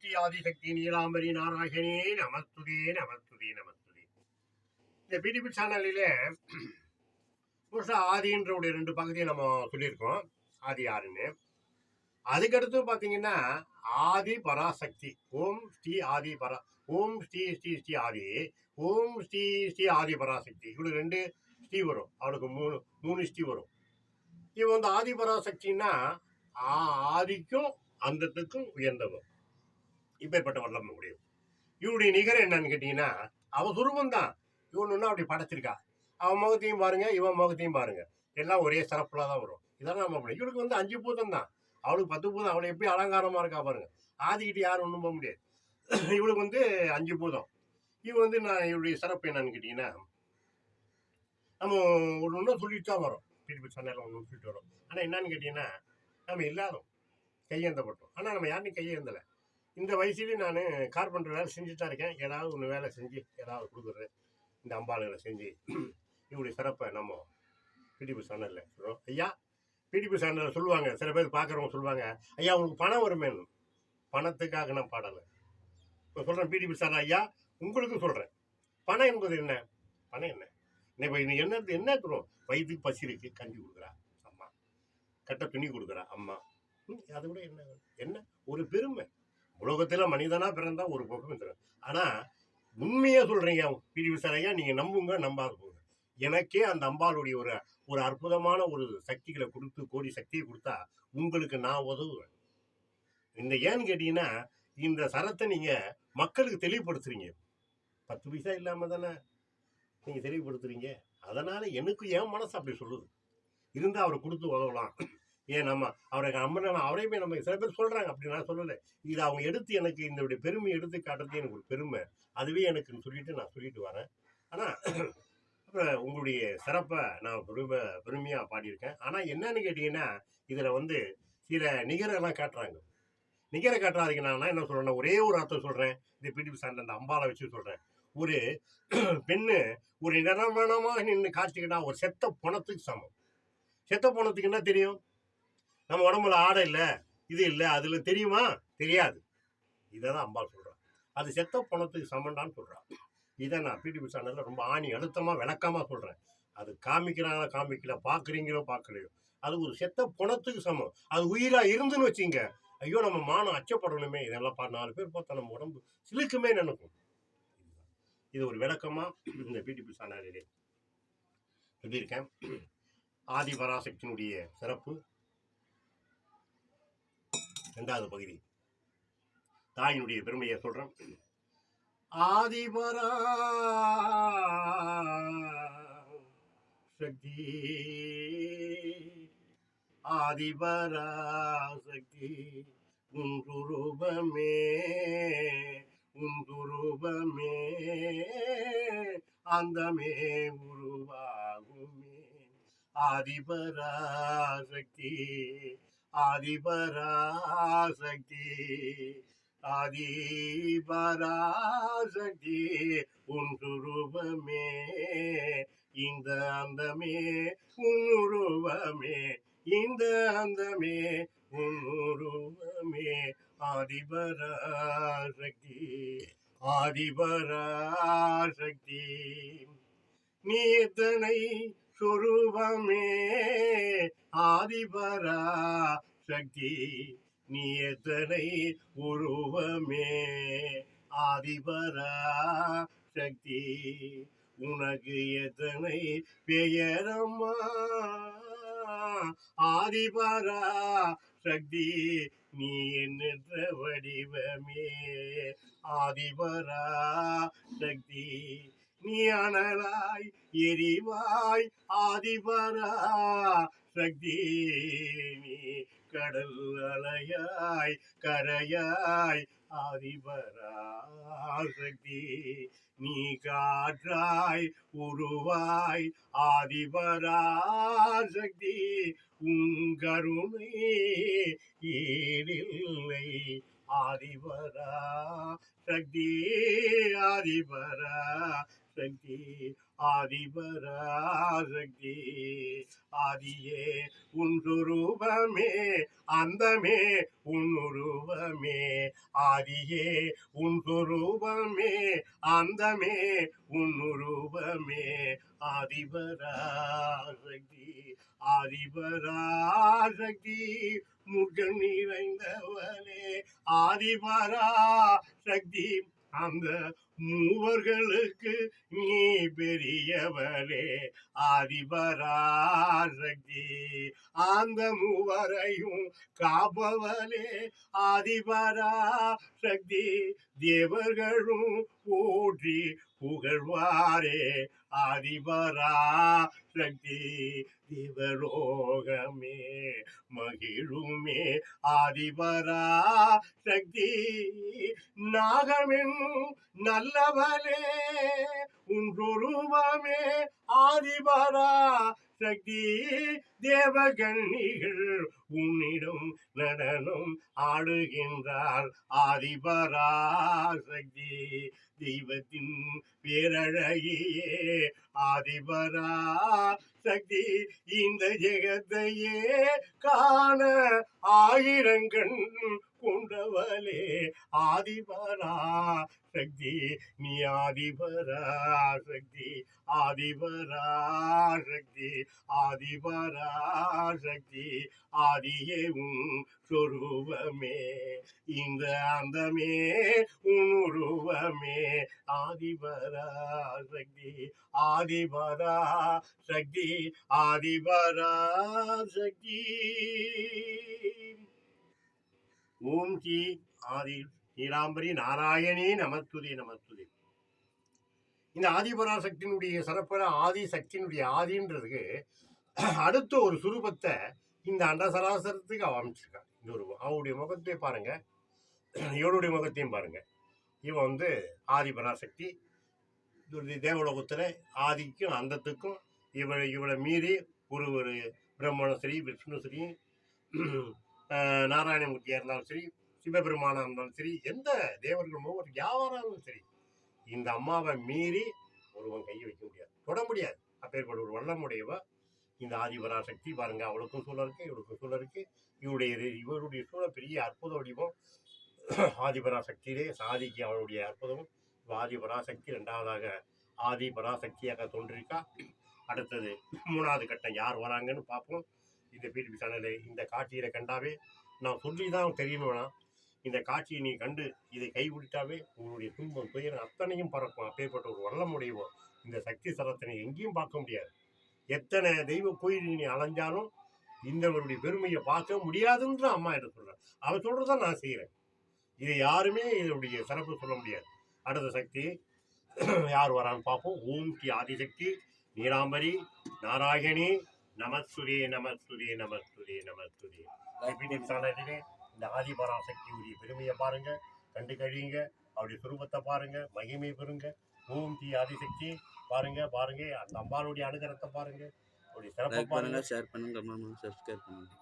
ஸ்ரீ ஆதிசக்தி நீலாம்பரி நாராயணே நமஸ்துதே நமஸ்துதே நமஸ்துதே. இந்த பிடிபி சேனலிலே ஆதின்ற ஒரு 2 பகுதியை நம்ம சொல்லியிருக்கோம். ஆதி யாருன்னு. அதுக்கடுத்து பார்த்தீங்கன்னா ஆதி பராசக்தி. ஓம் ஸ்ரீ ஆதி பரா ஓம் ஸ்ரீ ஸ்ரீ ஸ்ரீ ஆதி, ஓம் ஸ்ரீ ஸ்ரீ ஆதி பராசக்தி. இவளுக்கு 2 ஸ்ரீ வரும், அவளுக்கு 3 ஸ்ரீ வரும். இவன் வந்து ஆதி பராசக்தின்னா ஆதிக்கும் அந்தத்துக்கும் உயர்ந்தவன். இப்பேற்பட்ட வல்லமை உடையவன். இவனுடைய நிகர் என்னன்னு கேட்டீங்கன்னா அவன் சுரூபம் தான். இவன் ஒன்றும் அப்படி படைச்சிருக்கா. அவன் முகத்தையும் பாருங்க, இவன் முகத்தையும் பாருங்க, எல்லாம் ஒரே சிறப்புல தான் வரும். இதெல்லாம் நம்ம பண்ணி இவனுக்கு வந்து 5 பூதம் தான், அவளுக்கு 10 பூதம். அவளை எப்படி அலங்காரமா இருக்கா பாருங்க. ஆதிக்கிட்டு யாரும் ஒன்றும் போக முடியாது. இவளுக்கு வந்து 5 பூதம். இவன் வந்து நான் இவருடைய சிறப்பு என்னன்னு கேட்டீங்கன்னா நம்ம ஒன்று ஒன்றும் சொல்லிட்டு தான் வரோம். திருப்பி சொன்னாலும் ஒன்று சொல்லிட்டு வரோம். ஆனால் என்னன்னு கேட்டீங்கன்னா நம்ம இல்லாதோம், கையேந்தப்பட்டோம். ஆனால் நம்ம யாருக்கும் கையேந்தலை. இந்த வயசுலேயும் நான் கார்பெண்டர் வேலை செஞ்சுட்டு தான் இருக்கேன். ஏதாவது ஒன்று வேலை செஞ்சு ஏதாவது கொடுக்குறது இந்த அம்பாளுகளை செஞ்சு இவருடைய சிறப்பை நம்ம பிடிபி சேனலில் சொல்கிறோம். ஐயா பிடிபி சேனலில் சொல்லுவாங்க, சில பேர் பார்க்குறவங்க சொல்லுவாங்க, ஐயா உங்களுக்கு பணம் வருமேன்னு. பணத்துக்காக நான் பாடலை. இப்போ சொல்கிறேன் பிடிபி சேனல் ஐயா உங்களுக்கும் சொல்கிறேன். பணம் என்பது என்ன? பணம் என்ன? இப்போ என்ன தரும்? வயிற்றுக்கு பசி இருக்கு, கஞ்சி கொடுக்குறா அம்மா, கட்ட துணி கொடுக்குறா அம்மா. அதை விட என்ன என்ன ஒரு பெருமை. உலகத்தில் மனிதனா பிறந்தா ஒரு பக்கம் தரும். ஆனால் உண்மையா சொல்றீங்க பிரிவு சாரையா, நீங்க நம்புங்க நம்பாது போங்க. எனக்கே அந்த அம்பாளுடைய ஒரு அற்புதமான ஒரு சக்திகளை கொடுத்து, கோடி சக்தியை கொடுத்தா உங்களுக்கு நான் உதவுவேன். இந்த ஏன்னு கேட்டீங்கன்னா இந்த சரத்தை நீங்க மக்களுக்கு தெளிவுபடுத்துறீங்க. 10 பைசா இல்லாம தானே நீங்க தெளிவுபடுத்துறீங்க. அதனால எனக்கு என் மனசு அப்படி சொல்லுது. இருந்தா அவரை கொடுத்து உதவலாம். ஏன் நம்ம அவரையுமே நம்ம சில பேர் சொல்றாங்க, அப்படி நான் சொல்லலை. இது அவங்க எடுத்து எனக்கு இந்த பெருமை எடுத்து காட்டுறது எனக்கு ஒரு பெருமை. அதுவே எனக்குன்னு சொல்லிட்டு நான் சொல்லிட்டு வரேன். ஆனால் அப்புறம் உங்களுடைய சிறப்பை நான் பெருமையாக பாடியிருக்கேன். ஆனால் என்னன்னு கேட்டிங்கன்னா இதில் வந்து சில நிகரெல்லாம் காட்டுறாங்க. நிகரை காட்டுறாதீங்க. நான் என்ன சொல்கிறேன்னா ஒரே ஒரு அர்த்தம் சொல்கிறேன். இந்த பிடிபி சார்ந்த அந்த அம்பாலை வச்சு சொல்கிறேன். ஒரு பெண்ணு ஒரு நிறமணமாக நின்று காட்சிக்கிட்டா ஒரு செத்த பணத்துக்கு சமம். செத்த பணத்துக்கு என்ன தெரியும்? நம்ம உடம்புல ஆடை இல்லை, இது இல்லை, அதுல தெரியுமா? தெரியாது. இதான் அம்பாள் சொல்றான். அது செத்த பணத்துக்கு சமண்டான்னு சொல்றான். இதை நான் பிடிபி சேனல்ல ரொம்ப ஆணி அழுத்தமா விளக்கமா சொல்றேன். அது காமிக்கிறாங்களா காமிக்கல, பாக்குறீங்களோ பாக்கலையோ, அது ஒரு செத்த பணத்துக்கு சமம். அது உயிரா இருந்துன்னு வச்சுங்க, ஐயோ நம்ம மானம் அச்சப்படணுமே, இதெல்லாம் 4 பேர் பார்த்தா நம்ம உடம்பு சிலுக்குமே நினைக்கும். இது ஒரு விளக்கமா இந்த பிடிபி சேனலிலே சொல்லியிருக்கேன். ஆதி பராசக்தியினுடைய சிறப்பு 2வது பகுதி. தாயினுடைய பெருமையை சொல்றேன். ஆதிபரா சக்தி, ஆதிபரா சக்தி, உன் ரூபமே அந்தமே உருவாகுமே. ஆதிபரா சக்தி, ஆதிபராசக்தி, ஆதிபராசக்தி, உன் சுரூபமே இந்த அந்தமே உன் உருவமே, இந்த அந்தமே உன் உருவமே. ஆதிபராசக்தி, ஆதிபராசக்தி, நீ எத்தனை சொரூபமே. ஆதிபரா சக்தி, நீ எத்தனை உருவமே. ஆதிபரா சக்தி, உனக்கு எத்தனை பெயரம்மா. ஆதிபரா சக்தி, நீ எண்ணற்ற வடிவமே. ஆதிபரா சக்தி, நீ அனலாய் எரிவாய். ஆதிபரா சக்தி, நீ கடல் அலையாய் கரையாய். ஆதிபரா சக்தி, நீ காற்றாய் உருவாய். ஆதிபரா சக்தி, உன் கருணை ஈடில்லை. ஆதிபரா சக்தி, ஆதிபரா சக்தி ஆதிபராசக்தி ஆதியே உன் சுரூபமே அந்தமே உன் உருவமே ஆதியே உன் சுரூபமே அந்தமே உன் உருவமே ஆதிபராசக்தி ஆதிபராசக்தி முகன் நிறைந்தவனே ஆதிபராசக்தி அந்த மூவர்களுக்கு நீ பெரியவரே ஆதிபராசக்தி அந்த மூவரையும் காப்பவனே ஆதிபராசக்தி தேவர்களும் போற்றி புகழ்வாரே ஆதிபராசக்தி தேவலோகமே மகிழுமே ஆதிபராசக்தி நாகமென்னும் நல்லவனே உன் சொரூபமே ஆதிபராசக்தி தேவகன்னிகள் உன்னிடம் நடனம் ஆடுகின்றார் ஆதிபராசக்தி தெய்வத்தின் பேரழகியே ஆதிபராசக்தி இந்த ஜெகத்தையே காண ஆயிரங்கண் கொண்டவளே ஆதிபராசக்தி நீ ஆதிபராசக்தி ஆதிபராசக்தி ஆதிபராசக்தி ஆதியே உன் சொரூபமே இந்த அந்தமே உன் உருவமே ஆதிபராசக்தி ஆதிபராசக்தி ஆதிபராசக்தி ஓம் ஸ்ரீ ஆதி நீலாம்பரி நாராயணி நமஸ்துதே நமஸ்துதே. இந்த ஆதிபராசக்தியினுடைய சிறப்பான ஆதி சக்தியினுடைய ஆதின்றதுக்கு அடுத்த ஒரு சுரூபத்தை இந்த அண்டசராசரத்துக்கு அமைச்சிருக்காங்க. இந்த ஒரு அவருடைய முகத்தை பாருங்க, இவருடைய முகத்தையும் பாருங்க. இவன் வந்து ஆதிபராசக்தி தேவலோகத்துல ஆதிக்கும் அந்தத்துக்கும் இவளை மீறி ஒரு பிரம்மனும் சரி விஷ்ணு சரி நாராயணமூர்த்தியா இருந்தாலும் சரி சிவபெருமானா இருந்தாலும் சரி எந்த தேவர்களுமோ ஒரு யாவராலும் சரி இந்த அம்மாவை மீறி ஒருவன் கையை வைக்க முடியாது, தொட முடியாது. அப்பேற்பட்ட ஒரு வல்லமுடையவ இந்த ஆதிபராசக்தி பாருங்க. அவளுக்கும் சூழல் இருக்கு, இவளுக்கும் சூழல் இருக்கு. இவருடைய சூழல் பெரிய அற்புத வடிவம். ஆதிபராசக்தியிலே சாதிக்கு அவளுடைய அற்புதம். ஆதிபராசக்தி இரண்டாவதாக ஆதிபராசக்தியாக தோன்றிருக்கா. அடுத்தது மூணாவது கட்டம் யார் வராங்கன்னு பார்ப்போம். இந்த பிடிபி சேனலை இந்த காட்சியில கண்டாவே நான் சொல்லி தான் தெரியணும்னா இந்த காட்சியை நீ கண்டு இதை கைவிட்டாவே உங்களுடைய துன்பம் துயரம் அத்தனையும் பறக்கும். அப்பேற்பட்ட ஒரு வல்லமுடையவோ இந்த சக்தி சரத்தினை எங்கேயும் பார்க்க முடியாது. எத்தனை தெய்வ கோயில் நீ அலைஞ்சாலும் இந்தவருடைய பெருமையை பார்க்க முடியாதுன்ற அம்மா என்று சொல்றேன். அவன் சொல்றதான் நான் செய்யறேன். இதை யாருமே இதனுடைய சிறப்பு சொல்ல முடியாது. அடுத்த சக்தி யார் வரான்னு பார்ப்போம். ஓம் ஸ்ரீ ஆதிசக்தி நீலாம்பரி நாராயணி நமஸ்துதே நமஸ்துதே நமஸ்துதே நமஸ்துதே. இந்த ஆதிபராசக்தியுடைய பெருமையை பாருங்க, கண்டு கழியுங்க. அவருடைய சுரூபத்தை பாருங்க, மகிமை பெறுங்க. ஓம் ஸ்ரீ ஆதிசக்தி பாருங்க பாருங்க. அந்த அம்பாளுடைய அனுகிரகத்தை பாருங்க, அவருடைய சிறப்பை பாருங்க. ஷேர் பண்ணுங்க, சப்ஸ்கிரைப் பண்ணுங்க.